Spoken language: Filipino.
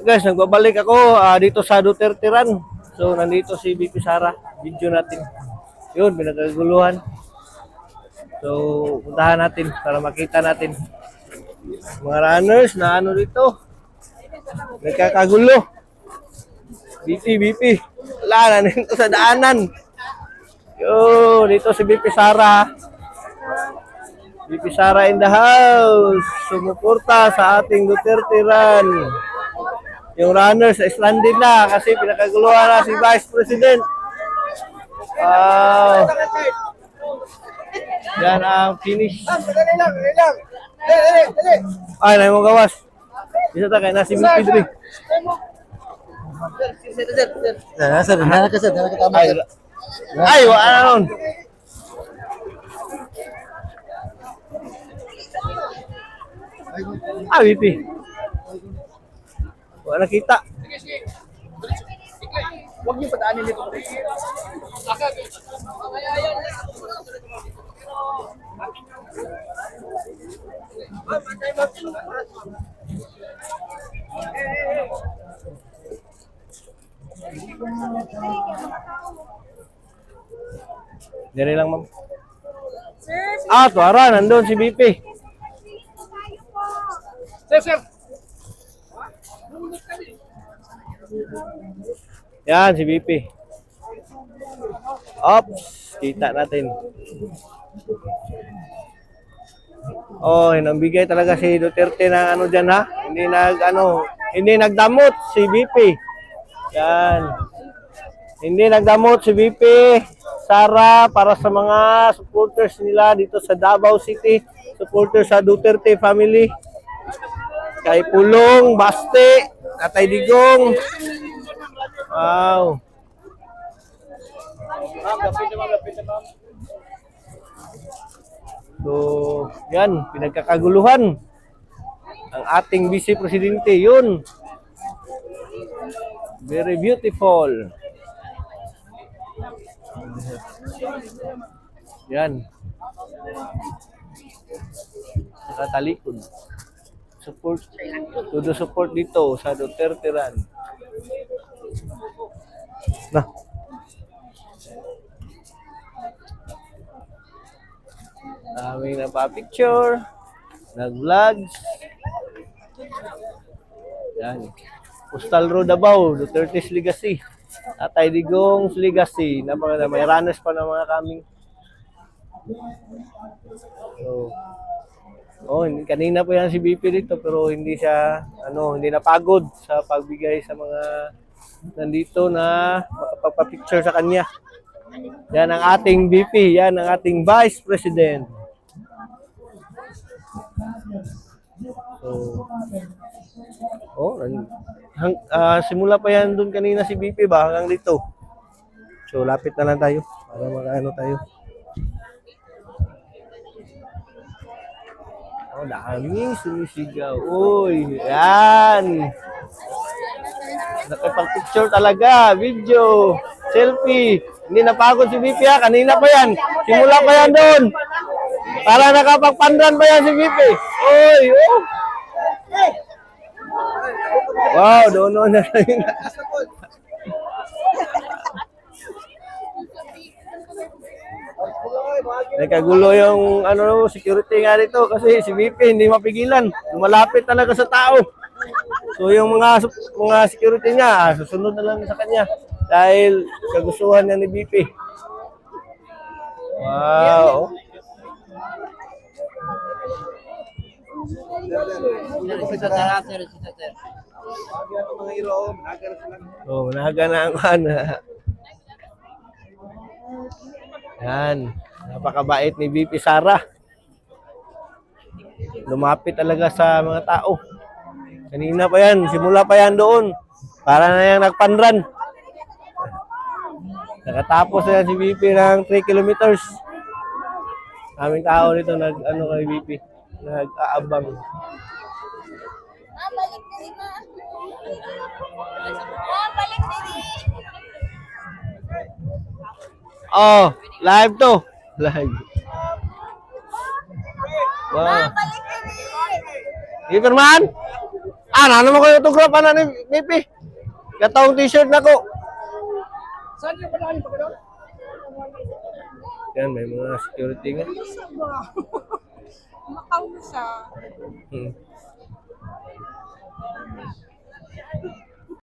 Guys, nagbabalik ako dito sa Duterte Run. So, nandito si BP Sara. Video natin. Yun, pinagkaguluhan. So, puntahan natin para makita natin. Mga runners na ano dito. Nagkakagulo. BP. Wala na dito sa daanan. Yun, dito si BP Sara. BP Sara in the house. Sumuporta sa ating Duterte Run. Yung runners stranded na kasi pinakaguluhan na si Vice President. Yan ang finish. Ay, na mo gawas. Bisa ta kay nasi BP diri. Ay, wa anon. BP. Wala kita. Huwag niyo padaanin dito. Diri lang, ma'am. Tuara, nandun si BP. Sir. Yan, si BP. Ops, kita natin. Oh, nambigay talaga si Duterte ng ano dyan ha. Hindi nagdamot si BP. Yan. Hindi nagdamot si BP Sara para sa mga supporters nila dito sa Davao City. Supporters sa Duterte family. Kay Pulong, Baste, Tatay Digong. Wow. So, yan, pinagkakaguluhan ang ating Vice Presidente, yun. Very beautiful. Yan. Nakatalikod. Support, todo support dito sa Duterte Run. Nah. Aming nagpa-picture, nag-vlogs. Yan. Postal Road Davao, Duterte's Legacy. Tatay Digong's Legacy. May runners pa ng mga kaming. So, kanina po yan si BP dito pero hindi siya hindi napagod sa pagbigay sa mga nandito na makapagpa-picture sa kanya. Yan ang ating BP, yan ang ating Vice President. So, simula pa yan doon kanina si BP ba hanggang dito. So, lapit na lang tayo para makaano tayo. Oh, daming sumisigaw. Uy, yan. Nakipag-picture talaga, video, selfie. Hindi napagod si BP ha, kanina pa yan. Simula pa yan doon. Para nakapagpandan pa yan si BP. Uy, oh. Wow, doon na rin. Nagkagulo yung security nga dito kasi si BP hindi mapigilan. Lumalapit talaga sa tao. So yung mga security niya, susunod na lang sa kanya dahil kagustuhan niya ni BP. Wow. Oh, managa na ang Yan. Napakabait ni BP Sara. Lumapit talaga sa mga tao. Kanina pa yan. Simula pa yan doon. Para na yan nagpanran. Nakatapos na yan si BP ng 3 kilometers. Aming tao dito kay BP. Nag-aabang. Balik diri ma. Balik diri. Oh, live to. Live. Wow. Balik diri. Iperman? Ano mo kayo autograph na ni BP? Katawang t-shirt na ko. Saan niyo padaanin pa gano'n? Yan, may mga security nga. Makaw na siya. Hmm.